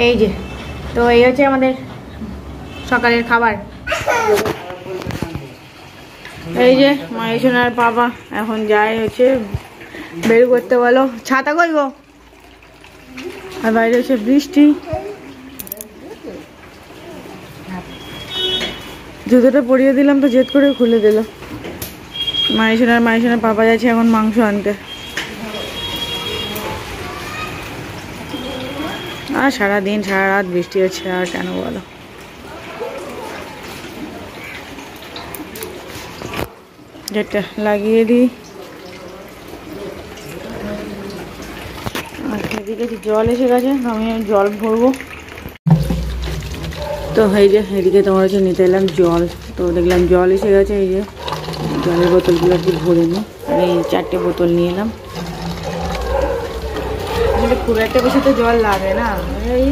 এই যে তো এই হচ্ছে আমাদের সকালের খাবার। এই যে মায়ের সোনার বাবা এখন যায় হচ্ছে বের করতে, বলো ছাতা কই গো, আর বাইরে হচ্ছে বৃষ্টি। জুতোটা পরিয়ে দিলাম তো জেদ করে খুলে দিল। মায়ের সোনার বাবা যাচ্ছে এখন মাংস আনতে। আর সারাদিন সারা রাত বৃষ্টি হচ্ছে, আর কেন বলো। যেটা লাগিয়ে দিই। আর এদিকে জল এসে গেছে, আমি জল ভরবো। তো এই যে এদিকে তোমার হচ্ছে নিতে এলাম জল, তো দেখলাম জল এসে গেছে। এই যে জলের বোতলগুলো আর কি ভরে নিই, আর এই 4টে বোতল নিয়ে এলাম। খুব একটা বেশি তো জল লাগে না, এই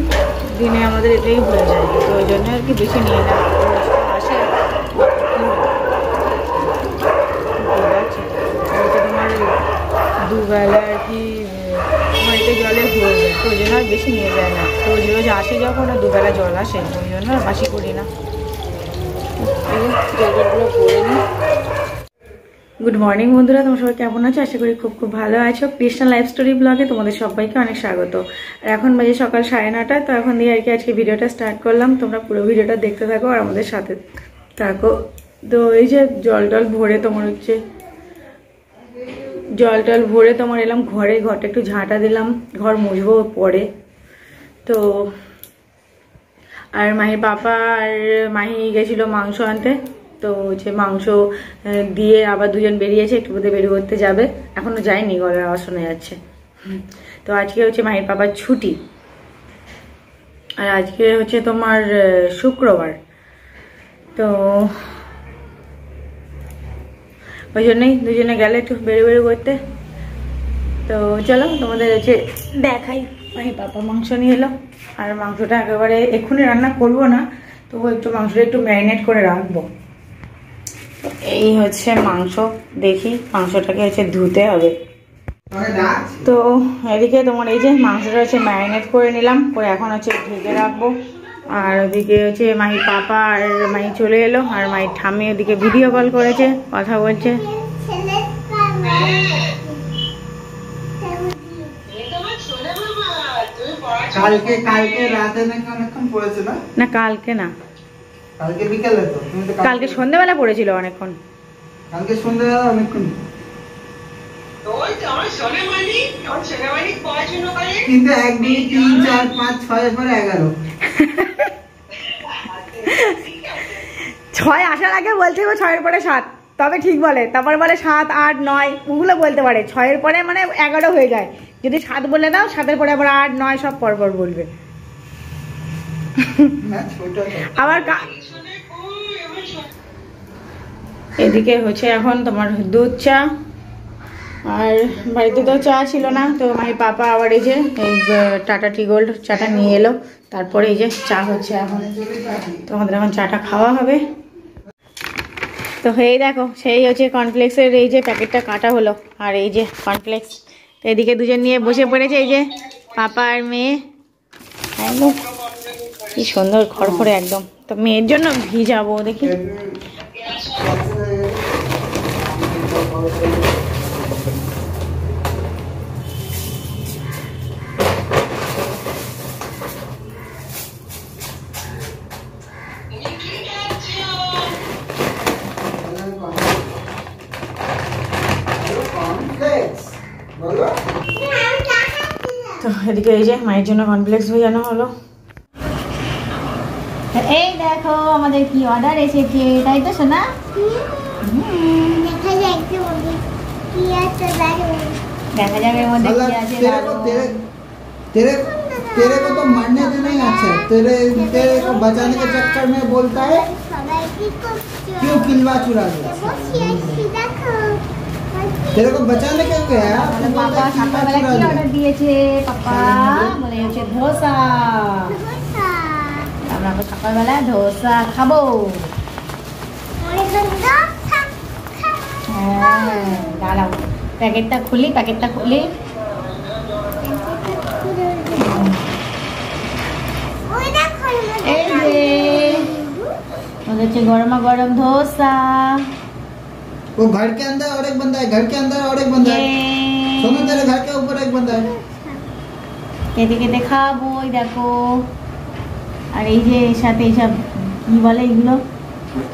দিনে আমাদের এটাই হয়ে যায়, তো ওই জন্য আর কি বেশি নিয়ে এলাম। আসে তোমার দুবেলা আর কি আমার এটা জলে হয়ে যায়, তো ওই জন্য আর বেশি নিয়ে যায় না। রোজ রোজ আসে যখন আর দুবেলা জল আসে, ওই জন্য আর বাসি করি না। জলগুলো করে নিই। গুড মর্নিং বন্ধুরা, তোমরা সবাই কেমন আছো? আশা করি খুব খুব ভালো আছো। কৃষ্ণা লাইফ স্টোরি ব্লগে তোমাদের সবাইকে অনেক স্বাগত। আর এখন বাজে সকাল 9:30, তো এখন দিয়ে আর কি আজকে ভিডিওটা স্টার্ট করলাম। তোমরা পুরো ভিডিওটা দেখতে থাকো আর আমাদের সাথে থাকো। তো এই যে জল ভরে তোমার হচ্ছে জল ভরে তোমার এলাম ঘরে, ঘরটা একটু ঝাঁটা দিলাম, ঘর মুছবো পরে। তো আর মাহির পাপা আর মাহি গেছিলো মাংস আনতে, তো হচ্ছে মাংস দিয়ে আবার দুজন বেরিয়েছে, একটু বোধহয় বের করতে যাবে, এখনো যায়নি, গলার আওয়াজ শোনা যাচ্ছে। তো আজকে হচ্ছে মাহির পাপার ছুটি, আর আজকে হচ্ছে তোমার শুক্রবার, তো ওই জন্যই দুজনে গেলে একটু বেরো করতে। তো চলো তোমাদের হচ্ছে দেখাই। মাহির পাপা মাংস নিয়ে এলো, আর মাংসটা একেবারে এক্ষুনি রান্না করবো না, তবু একটু মাংসটা একটু ম্যারিনেট করে রাখবো। এই হচ্ছে মাংস, দেখি মাংসটাকে হচ্ছে ধুতে হবে। তো এদিকে তোমার এই যে মাংসটা হচ্ছে ম্যারিনেট করে নিলাম, করে এখন হচ্ছে ঢেকে রাখবো। আর ওদিকে হচ্ছে মাহির পাপা আর মাহি চলে এলো, আর মাহির ঠাম্মি ওদিকে ভিডিও কল করেছে, কথা বলছে। না কালকে না, কালকে বিকেলে তো, কালকে সন্ধ্যাবেলা পড়েছিল অনেকক্ষণ। কালকে সন্ধ্যাবেলা অনেকক্ষণ, কিন্তু 1 2 3 4 5 6 পরে 11 6 আসার আগে বলছে 6-এর পরে 7, তবে ঠিক বলে, তারপর বলে 7 8 9 ওগুলো বলতে পারে। 6-এর পরে মানে 11 হয়ে যায়। যদি 7 বলে দাও, 7-এর পরে আবার 8 9 সব পরপর বলবে। আবার এদিকে হচ্ছে এখন তোমার দুধ চা, আর বাড়িতে তো চা ছিল না, তো মায়ের পাপা আবার এই যে এই টাটা টি গোল্ড চাটা নিয়ে এলো, তারপরে এই যে চা হচ্ছে এখন। তো আমাদের এখন চাটা খাওয়া হবে। তো এই দেখো সেই হচ্ছে কর্নফ্লেক্সের এই যে প্যাকেটটা কাটা হলো, আর এই যে কর্নফ্লেক্স। তো এদিকে দুজন নিয়ে বসে পড়েছে, এই যে পাপা আর মেয়ে, একদম কি সুন্দর খড়খড়ে একদম। তো মেয়ের জন্য ভিজাবো, দেখি। তো এদিকে এই যে মায়ের জন্য কমপ্লেক্স ভেজানো হলো। এই দেখো আমাদের কি অর্ডার এসেছে, তাই তো সোনা? দেখা যাবে এর মধ্যে কি আছে। तेरे को तो मरने से नहीं अच्छा, तेरे को बचाने के चक्कर में बोलता है क्यों किलवा चुरा दे। तेरे को बचाने के क्या पापा সকালবেলা কি অর্ডার দিয়েছে? পাপা বলে হচ্ছে ধোসা, আমরা সকালবেলা ধোসা খাবো। দাঁড়াও প্যাকেটটা খুলি, হচ্ছে গরমা গরম ধোসা। वो घर के अंदर और एक बंदा है, घर के अंदर और एक बंदा है। सोनू तेरे घर के ऊपर एक बंदा है। খেতে খেতে খাবো। ওই দেখো, আর এই যে এর সাথে এইসব কি বলে এগুলো,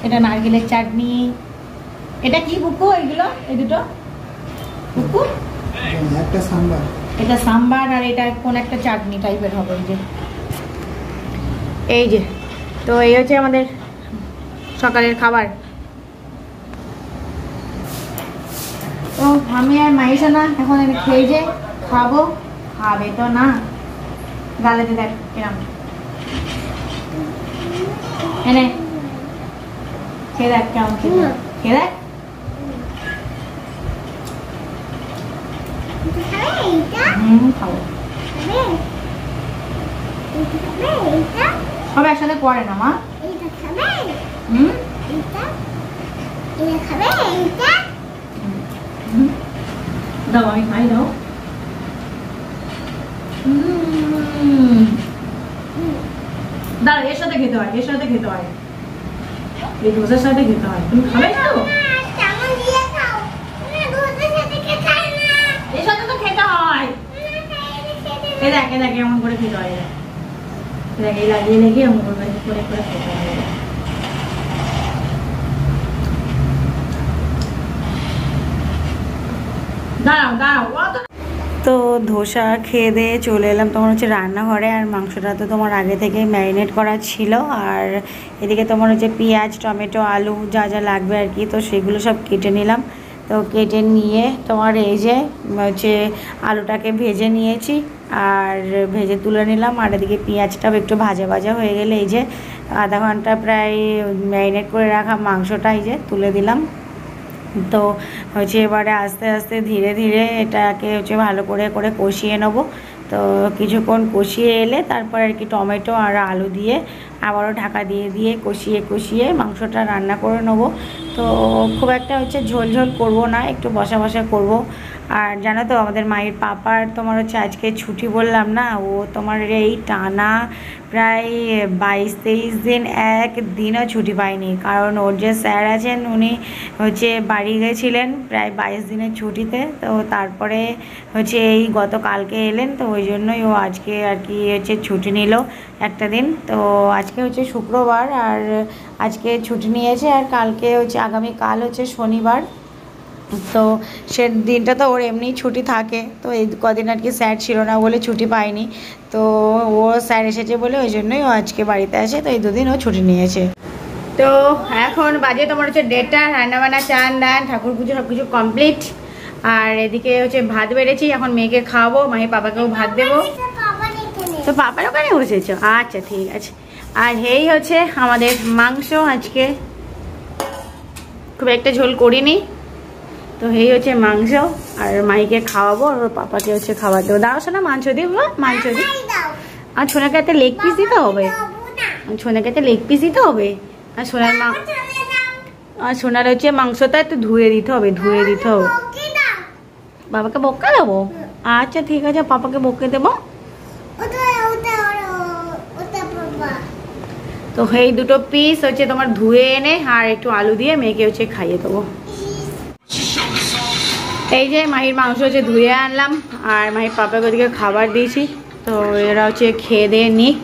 এটা নারকেলের চাটনি। এটা কি বুকু? এগুলো এই দুটো বুকু, একটা সাম্বার, এটা সাম্বার, আর এটা কোন একটা চাটনি টাইপের হবে। এই যে তো এই হচ্ছে আমাদের সকালের খাবার। তো আমি আর মাইশা না এখন খেয়ে যে খাবো। খাবে তো না, গালেতে দেখ কিরম, এনে খেয়ে দেখ কেমন, খেয়ে দেখ। খাবো, সব একসাথে পড়ে না মা। দাও আমি খাই, দাও। দাঁড়া, এর সাথে খেতে হয়, এর সাথে খেতে হয়, এই ধোসার সাথে খেতে হয়। তুমি খাবে তো? এর সাথে তো খেতে হয়। এ দেখ, এ দেখ এমন করে খেতে হয়, দেখ এই লাগিয়ে লেগে এমন করে করে করে খেতে হয়। দাঁড়াও দাঁড়াও। তো ধোসা খেয়ে দিয়ে চলে এলাম তোমার হচ্ছে রান্নাঘরে। আর মাংসটা তো তোমার আগে থেকে ম্যারিনেট করা ছিল, আর এদিকে তোমার হচ্ছে পেঁয়াজ, টমেটো, আলু যা যা লাগবে আর কি, তো সেগুলো সব কেটে নিলাম। তো কেটে নিয়ে তোমার এই যে হচ্ছে আলুটাকে ভেজে নিয়েছি আর ভেজে তুলে নিলাম। আর এদিকে পেঁয়াজটাও একটু ভাজা ভাজা হয়ে গেলে এই যে আধা ঘন্টা প্রায় ম্যারিনেট করে রাখা মাংসটা এই যে তুলে দিলাম। তো হচ্ছে এবারে আস্তে আস্তে ধীরে ধীরে এটাকে হচ্ছে ভালো করে করে কষিয়ে নেব। তো কিছুক্ষণ কষিয়ে এলে তারপর আর কি টমেটো আর আলু দিয়ে আবারও ঢাকা দিয়ে দিয়ে কষিয়ে কষিয়ে মাংসটা রান্না করে নেব। তো খুব একটা হচ্ছে ঝোল ঝোল করবো না, একটু বসা বসা করব। আর জানো তো আমাদের মায়ের পাপার তোমার হচ্ছে আজকে ছুটি বললাম না, ও তোমার এই টানা প্রায় 22-23 দিন একদিনও ছুটি পায়নি। কারণ ওর যে স্যার আছেন উনি হচ্ছে বাড়ি গেছিলেন প্রায় 22 দিনের ছুটিতে। তো তারপরে হচ্ছে এই গতকালকে এলেন, তো ওই জন্যই ও আজকে আর কি হচ্ছে ছুটি নিল একটা দিন। তো আজকে হচ্ছে শুক্রবার আর আজকে ছুটি নিয়েছে, আর কালকে হচ্ছে আগামীকাল হচ্ছে শনিবার। তো সে দিনটা তো ওর এমনি ছুটি থাকে, তো এই কদিন আর কি স্যার ছিল না বলে ছুটি পায়নি। তো ও স্যার এসেছে বলে ওই জন্যই ও আজকে বাড়িতে আসে, তো এই দুদিন ও ছুটি নিয়েছে। তো এখন বাজে তোমার হচ্ছে 1:30, রান্নাবান্না, চান দান, ঠাকুর পুজো সব কিছু কমপ্লিট। আর এদিকে হচ্ছে ভাত বেড়েছি, এখন মেয়েকে খাওয়াবো, মায়ের পাপাকেও ভাত দেবো। তো পাপার ওখানে বসেছো? আচ্ছা ঠিক আছে। আর এই হচ্ছে আমাদের মাংস, আজকে খুব একটা ঝোল করিনি। তো এই হচ্ছে মাংস, আর মাইকে খাওয়াবো আর ওর পাপাকে হচ্ছে খাবার দেবো। দাঁড়াও শোনা, মাংস দিব, মাংস দিই। আর সোনাকে একটা লেগ পিস দিতে হবে, সোনাকে একটা লেগ পিস দিতে হবে। আর সোনার মা, আর সোনার হচ্ছে মাংসটা একটু ধুয়ে দিতে হবে, ধুয়ে দিতে হবে। বাবাকে বকা দেবো? আচ্ছা ঠিক আছে, পাপাকে বকে দেবো। তো এই দুটো পিস হচ্ছে তোমার ধুয়ে এনে আর একটু আলু দিয়ে মেয়েকে হচ্ছে খাইয়ে দেবো। এই যে মাহির মাংস হচ্ছে ধুয়ে আনলাম আর মাহির পাপাকে ওদিকে খাবার দিয়েছি। তো এরা হচ্ছে খেয়ে দিয়ে নিক।